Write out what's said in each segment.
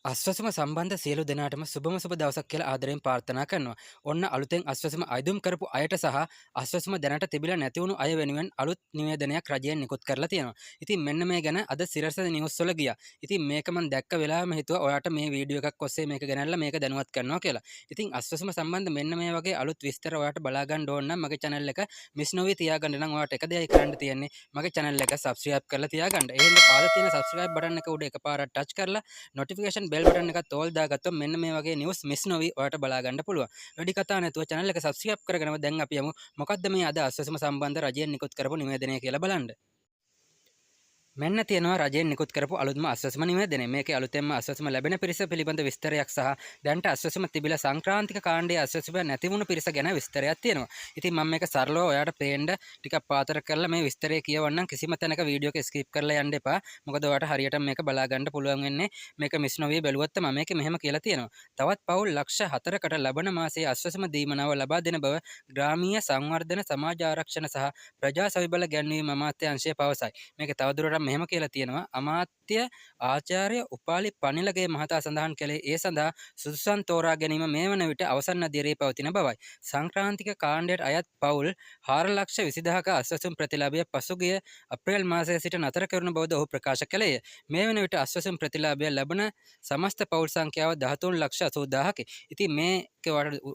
අස්වැසුම සම්බන්ධ සියලු දෙනාටම සුබම සුබ දවසක් කියලා ආදරයෙන් ප්‍රාර්ථනා කරනවා. ඔන්න අලුතෙන් අස්වැසුම අයදුම් කරපු අයට සහ අස්වැසුම දැනට තිබිලා නැති වුණු අය වෙනුවෙන් අලුත් නිවේදනයක් රජයෙන් නිකුත් කරලා තියෙනවා. ඉතින් මෙන්න මේ ගැන අද සිරස නිවුස් වල ගියා. ඉතින් මේක මම දැක්ක වෙලාවෙම හිතුවා ඔයාට මේ වීඩියෝ එකක් ඔස්සේ මේක ගෙනල්ලා මේක දැනුවත් කරනවා කියලා. ඉතින් අස්වැසුම සම්බන්ධ මෙන්න මේ වගේ අලුත් විස්තර ඔයාට බලා ගන්න ඕන නම් මගේ channel එක මිස් නොවි තියාගන්න නම් ඔයාට එක දෙයයි කරන්න තියෙන්නේ මගේ channel එක subscribe කරලා තියාගන්න. එහෙනම් පාද තියෙන subscribe button එක උඩ එකපාරට touch කරලා notification bell button එකත් all දාගත්තොත් මෙන්න මේ වගේ news miss නොවි ඔයාලට බලා ගන්න පුළුවන්. වැඩි කතා නැතුව channel එක subscribe කරගෙනම දැන් අපි යමු මොකද්ද මේ අද අස්වැසුම සම්බන්ධ රජයෙන් නිකුත් කරපු නිවේදනය කියලා බලන්න. මෙන්න තියෙනවා රජයෙන් නිකුත් කරපු අලුත්ම අස්වැසුම නිවේදනය. මේකේ අලුතෙන්ම අස්වැසුම ලැබෙන පිරිස පිළිබඳ විස්තරයක් සහ දැන්ට අස්වැසුම තිබිලා සංක්‍රාන්තික කාණ්ඩයේ අස්වැසුම නැති වුණු පිරිස ගැන විස්තරයක් තියෙනවා. ඉතින් මම මේක සරලව ඔයාලට පේන්න ටිකක් පාතර කරලා මේ විස්තරය කියවන්නම්. කිසිම තැනක වීඩියෝ එක skip කරලා යන්න එපා. මොකද ඔයාලට හරියට මේක බලා ගන්න පුළුවන් වෙන්නේ මේක මිස් නොවි බැලුවොත් තමයි මේකේ මෙහෙම කියලා තියෙනවා. තවත් පවුල් ලක්ෂ 4කට ලබන මාසයේ අස්වැසුම දීමනාව ලබා දෙන බව ග්‍රාමීය සංවර්ධන සමාජ ආරක්ෂණ සහ ප්‍රජා සවිබල ගැන්වීම අමාත්‍යාංශය පවසයි. මේක තවදුරටත් මෙහෙම කියලා තියෙනවා අමාත්‍ය ආචාර්ය උපාලි පනිලගේ මහතා සඳහන් කළේ ඒ සඳහා සුදුසුන් තෝරා ගැනීම මේ වන විට අවසන් අධීරයේ පවතින බවයි. සංක්‍රාන්තික කාණ්ඩයට අයත් පවුල් 4,20,000ක අස්වැසුම් ප්‍රතිලාභය පසුගිය අප්‍රේල් මාසයේ සිට නතර කරන බවද ඔහු ප්‍රකාශ කළේය. මේ වන විට අස්වැසුම් ප්‍රතිලාභය ලබන සමස්ත පවුල් සංඛ්‍යාව 13,80,000කි. ඉතින් මේක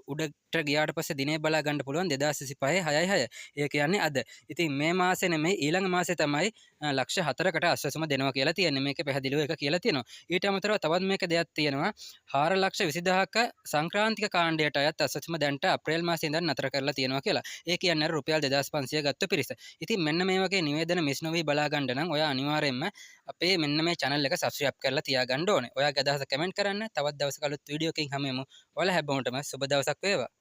උඩට ගියාට පස්සේ දිනේ බලා ගන්න පුළුවන් 2025 6/6. ඒ කියන්නේ අද. ඉතින් මේ මාසේ නෙමෙයි ඊළඟ මාසේ තමයි ලක්ෂ 4කට අස්වැසුම දෙනවා කියලා තියෙන්නේ. මේකේ පැහැදිලිව එක කියලා තියෙනවා. ඊට අමතරව තවත් මේක දෙයක් තියෙනවා 4,20,000ක සංක්‍රාන්තික කාණ්ඩයට අයත් අස්වැසුම දැන්ට අප්‍රේල් මාසයේ ඉඳන් නතර කරලා තියෙනවා කියලා. ඒ කියන්නේ අර රුපියල් 2,500 ගත්ත පිරිස. ඉතින් මෙන්න මේ වගේ නිවේදන මිස් නොවි බලා ගන්න නම් ඔයා අනිවාර්යයෙන්ම අපේ මෙන්න මේ channel එක subscribe කරලා තියාගන්න ඕනේ. ඔයාගේ අදහස කමෙන්ට් කරන්න. තවත් දවසක අලුත් වීඩියෝ එකකින් හමු වෙමු. ඔයාලා හැමෝටම සුබ දවසක් වේවා.